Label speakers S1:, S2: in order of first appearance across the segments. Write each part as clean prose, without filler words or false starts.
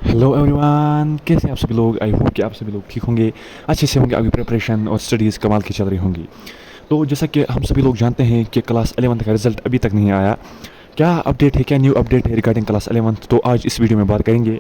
S1: Hello everyone, कैसे हैं आप सभी लोग। आई होप कि आप सभी लोग ठीक होंगे, अच्छे से होंगे। आपकी प्रिपरेशन और स्टडीज़ कमाल की चल रही होंगी। तो जैसा कि हम सभी लोग जानते हैं कि क्लास 11th का रिज़ल्ट अभी तक नहीं आया। क्या अपडेट है, क्या न्यू अपडेट है रिगार्डिंग क्लास 11th, तो आज इस वीडियो में बात करेंगे।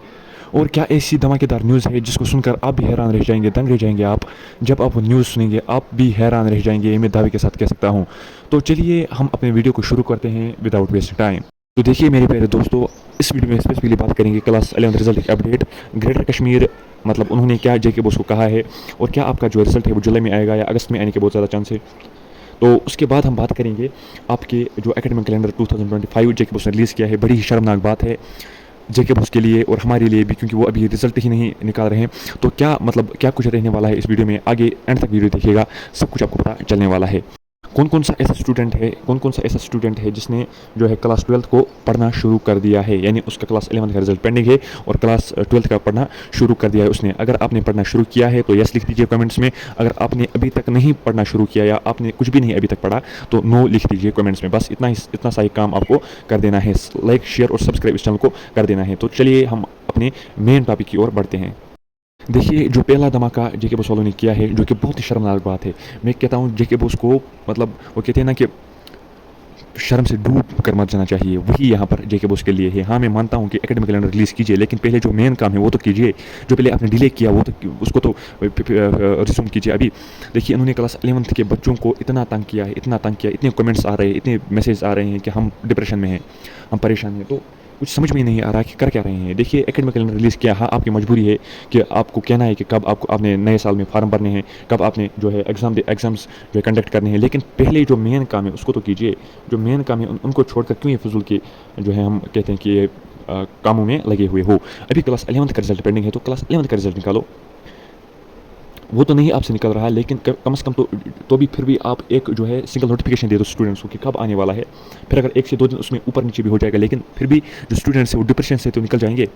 S1: और क्या ऐसी धमाकेदार न्यूज़ है जिसको सुनकर आप भी हैरान रह जाएंगे, दंग रह जाएंगे आप। जब आप वो न्यूज़ सुनेंगे आप भी हैरान रह जाएंगे, ये मैं दावे के साथ कह सकता हूँ। तो चलिए हम अपने वीडियो को शुरू करते हैं विदाउट वेस्ट टाइम। तो देखिए मेरे प्यारे दोस्तों, इस वीडियो में स्पेसिफिकली बात करेंगे क्लास 11th रिजल्ट की अपडेट। ग्रेटर कश्मीर मतलब उन्होंने क्या जेके बोस को कहा है, और क्या आपका जो रिजल्ट है वो जुलाई में आएगा या अगस्त में आने के बहुत ज़्यादा चांस है। तो उसके बाद हम बात करेंगे आपके जो एकेडमिक कैलेंडर 2025 जेके बोस ने रिलीज़ किया है। बड़ी ही शर्मनाक बात है जेके बोस के लिए और हमारे लिए भी, क्योंकि वो अभी रिजल्ट ही नहीं निकाल रहे हैं। तो क्या मतलब क्या कुछ रहने वाला है इस वीडियो में, आगे एंड तक वीडियो देखिएगा, सब कुछ आपको पता चलने वाला है। कौन कौन सा ऐसा स्टूडेंट है जिसने जो है क्लास 12th को पढ़ना शुरू कर दिया है, यानी उसका क्लास 11th का रिजल्ट पेंडिंग है और क्लास 12th का पढ़ना शुरू कर दिया है उसने। अगर आपने पढ़ना शुरू किया है तो यस लिख दीजिए कमेंट्स में। अगर आपने अभी तक नहीं पढ़ना शुरू किया या आपने कुछ भी नहीं अभी तक पढ़ा तो नो लिख दीजिए कमेंट्स में। बस इतना सा ही काम आपको कर देना है। लाइक शेयर और सब्सक्राइब इस चैनल को कर देना है। तो चलिए हम अपने मेन टॉपिक की ओर बढ़ते हैं। देखिए जो पहला धमाका जेके बोस वालों ने किया है, जो कि बहुत ही शर्मनाक बात है। मैं कहता हूँ जेके बोस को, मतलब वो कहते हैं ना कि शर्म से डूब कर मर जाना चाहिए, वही यहाँ पर जेके बोस के लिए है। हाँ मैं मानता हूँ कि एकेडमिक कैलेंडर रिलीज़ कीजिए, लेकिन पहले जो मेन काम है वो तो कीजिए। जो पहले आपने डिले किया वो तो उसको तो रिज्यूम कीजिए अभी। देखिए उन्होंने क्लास 11th के बच्चों को इतना तंग किया है, इतना तंग किया, इतने कमेंट्स आ रहे हैं, इतने मैसेज आ रहे हैं कि हम डिप्रेशन में हैं, हम परेशान हैं। तो कुछ समझ में नहीं आ रहा कि कर क्या रहे हैं। देखिए एकेडमिक कैलेंडर रिलीज़ किया, हाँ आपकी मजबूरी है कि आपको कहना है कि कब आपको आपने नए साल में फॉर्म भरने हैं, कब आपने जो है एग्ज़ाम्स जो है कंडक्ट करने हैं, लेकिन पहले जो मेन काम है उसको तो कीजिए। जो मेन काम है उनको छोड़कर क्यों ये फजूल के जो है हम कहते हैं कि ये कामों में लगे हुए हो। अभी क्लास 11th का रिजल्ट पेंडिंग है तो क्लास 11th का रिजल्ट निकालो। वो तो नहीं आपसे निकल रहा है, लेकिन कम से कम तो भी फिर भी आप एक जो है सिंगल नोटिफिकेशन दे दो स्टूडेंट्स को कि कब आने वाला है। फिर अगर 1 से 2 दिन उसमें ऊपर नीचे भी हो जाएगा, लेकिन फिर भी जो स्टूडेंट्स हैं वो डिप्रेशन से तो निकल जाएंगे।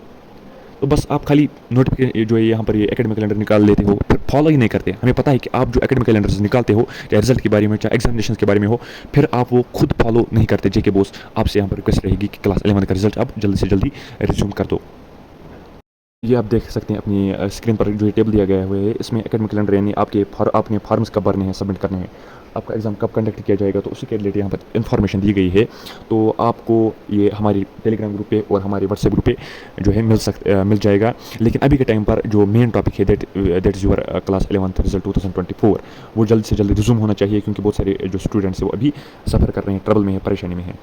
S1: तो बस आप खाली नोटिफिकेशन जो है यहाँ पर ये एकेडमिक कैलेंडर निकाल लेते हो, फिर फॉलो ही नहीं करते। हमें पता है कि आप जो एकेडमिक कैलेंडर निकालते हो, चाहे रिजल्ट के बारे में चाहे एग्जामिनेशन के बारे में हो, फिर आप वो खुद फॉलो नहीं करते। जेके बोस आपसे यहाँ पर रिक्वेस्ट रहेगी कि क्लास 11th का रिजल्ट आप जल्दी से जल्दी रिज्यूम कर दो। ये आप देख सकते हैं अपनी स्क्रीन पर जो टेबल दिया गया हुआ है, इसमें एकेडमिक कैलेंडर यानी आपने फॉर्म्स कब भरने हैं, सबमिट करने हैं, आपका एग्ज़ाम कब कंडक्ट किया जाएगा, तो उसी के रिलेटेड यहाँ पर इन्फॉर्मेशन दी गई है। तो आपको ये हमारी टेलीग्राम ग्रुप पे और हमारे व्हाट्सएप ग्रुप पे जो है मिल जाएगा। लेकिन अभी के टाइम पर जो मेन टॉपिक है that is your class 11th result 2024, वो जल्द से जल्द रिज्यूम होना चाहिए, क्योंकि बहुत सारे जो स्टूडेंट्स हैं वो अभी सफ़र कर रहे हैं, ट्रबल में है, परेशानी में है।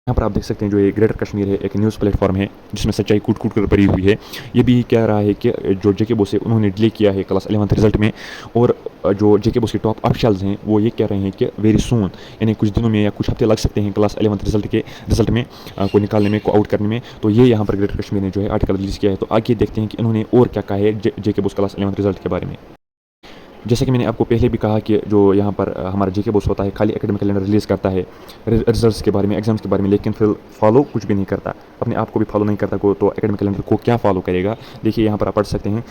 S1: यहाँ पर आप देख सकते हैं जो ये ग्रेटर कश्मीर है, एक न्यूज़ प्लेटफॉर्म है जिसमें सच्चाई कूट कूट कर भरी हुई है। ये भी कह रहा है कि जो जेके बोस है उन्होंने डिले किया है क्लास 11th रिजल्ट में, और जो जेके बोस के टॉप ऑफिशियल्स हैं वो ये कह रहे हैं कि वेरी सून, यानी कुछ दिनों में या कुछ हफ्ते लग सकते हैं क्लास 11th रिजल्ट में को निकालने में, को आउट करने में। तो ये यहाँ पर ग्रेटर कश्मीर ने जो है आर्टिकल रिलीज़ किया है। तो आगे देखते हैं कि इन्होंने और क्या कहा है जेके बोस क्लास 11th रिजल्ट के बारे में। जैसे कि मैंने आपको पहले भी कहा कि जो यहाँ पर हमारा जेके बोस होता है खाली एकेडमिक कैलेंडर रिलीज़ करता है रिजल्ट्स के बारे में, एग्जाम्स के बारे में, लेकिन फिर फॉलो कुछ भी नहीं करता, अपने आप को भी फॉलो नहीं करता को, तो एकेडमिक कैलेंडर को क्या फॉलो करेगा। देखिए यहाँ पर आप पढ़ सकते हैं,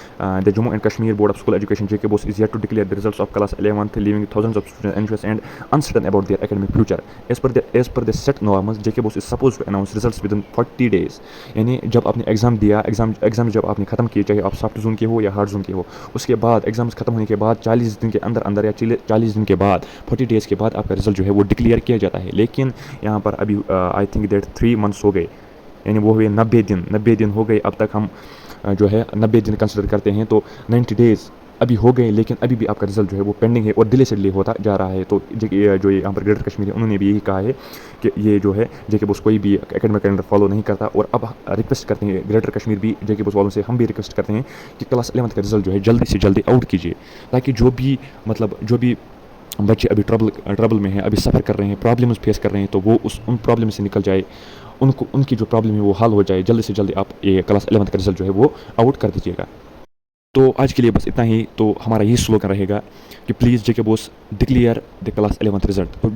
S1: the Jammu and Kashmir board of school education JK BOSE is yet to declare the results of class 11th, leaving thousands of students anxious and uncertain about their academic future. As per the set norms JK BOSE is suppose to announce results within 40 days। यानी जब आपने exam दिया, exam जब आपने खत्म किए, चाहे आप सॉफ्ट जोन के हो या हार्ड जोन के हो, उसके बाद एग्जाम्स खत्म होने के बाद 40 दिन के अंदर या 40 दिन के बाद, 40 days के बाद आपका रिजल्ट जो है वो डिक्लेयर किया जाता है। लेकिन यहाँ पर अभी आई थिंक दैट 3 months हो गए, यानी वो हुए 90 दिन हो गए। अब तक हम जो है 90 दिन कंसिडर करते हैं, तो 90 days अभी हो गए, लेकिन अभी भी आपका रिजल्ट जो है वो पेंडिंग है और डिले से डिले होता जा रहा है। तो जो ये यहाँ पर ग्रेटर कश्मीर है उन्होंने भी यही कहा है कि ये जो है जेके बोस कोई भी एकेडमिक कैलेंडर फॉलो नहीं करता, और अब रिक्वेस्ट करते हैं ग्रेटर कश्मीर भी जेके बोस वालों से, हम भी रिक्वेस्ट करते हैं कि क्लास 11th का रिजल्ट जो है जल्दी से जल्दी आउट कीजिए, ताकि जो भी बच्चे अभी ट्रबल में हैं, अभी सफ़र कर रहे हैं, प्रॉब्लम्स फेस कर रहे हैं, तो वो उन प्रॉब्लम से निकल जाए, उनकी जो प्रॉब्लम है वो हल हो जाए। जल्दी से जल्दी आप ये क्लास 11th का रिजल्ट जो है वो आउट कर दीजिएगा। तो आज के लिए बस इतना ही. तो हमारा ये स्लोगन रहेगा कि please JK Boss declare the class 11th result. तो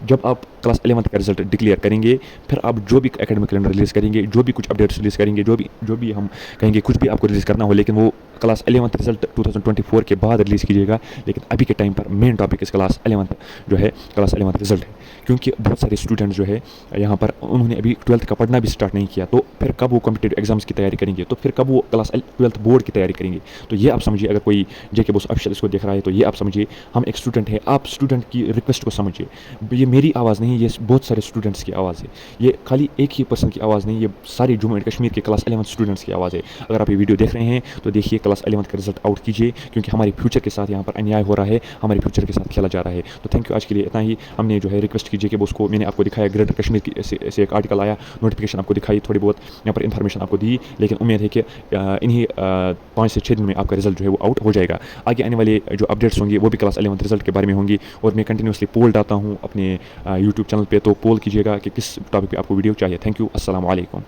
S1: जब आप क्लास 11th का रिजल्ट डिक्लेयर करेंगे, फिर आप जो भी एकेडमिक कैलेंडर रिलीज़ करेंगे, जो भी कुछ अपडेट्स रिलीज़ करेंगे, जो भी हम कहेंगे, कुछ भी आपको रिलीज़ करना हो, लेकिन वो क्लास 11th रिजल्ट 2024 के बाद रिलीज़ कीजिएगा. लेकिन अभी के टाइम पर मेन टॉपिक इस क्लास 11th जो है, क्लास 11th रिजल्ट है. क्योंकि बहुत सारे स्टूडेंट जो है यहाँ पर उन्होंने अभी 12th का पढ़ना भी स्टार्ट नहीं किया, तो फिर कब वो कॉम्पिटिटिव एग्जाम्स की तैयारी करेंगे, तो फिर कब वो क्लास 12th बोर्ड की तैयारी करेंगे. तो ये आप समझिए, अगर कोई JK Boss ऑफिशियल इसको देख रहा है तो ये आप समझिए, हम एक स्टूडेंट है, आप स्टूडेंट की रिक्वेस्ट को समझिए. ये मेरी आवाज़ नहीं, ये बहुत सारे स्टूडेंट्स की आवाज़ है. ये खाली एक ही पर्सन की आवाज़ नहीं, ये सारी जम्मू एंड कश्मीर के क्लास 11th स्टूडेंट्स की आवाज़ है. अगर आप ये वीडियो देख रहे हैं तो देखिए, क्लास 11th का रिजल्ट आउट कीजिए, क्योंकि हमारे फ्यूचर के साथ यहाँ पर अन्याय हो रहा है, हमारे फ्यूचर के साथ खेला जा रहा है. तो थैंक यू, आज के लिए इतना ही. हमने जो है रिक्वेस्ट की JK Boss को, मैंने आपको दिखाया ग्रेटर कश्मीर की ऐसे एक आर्टिकल आया, नोटिफिकेशन आपको दिखाई, थोड़ी बहुत यहाँ पर इन्फॉर्मेशन आपको दी, लेकिन उम्मीद है कि इन्हीं 5 से 6 दिन में आपका रिजल्ट जो है वो आउट हो जाएगा. आगे आने वाले जो अपडेट्स होंगी वो भी क्लास 11th रिजल्ट के बारे में होंगी. और मैं कंटिन्यूसली पोल डालता हूँ अपने यूट्यूब चैनल पे, तो पोल कीजिएगा कि किस टॉपिक पे आपको वीडियो चाहिए. Thank you. अस्सलाम वालेकुम.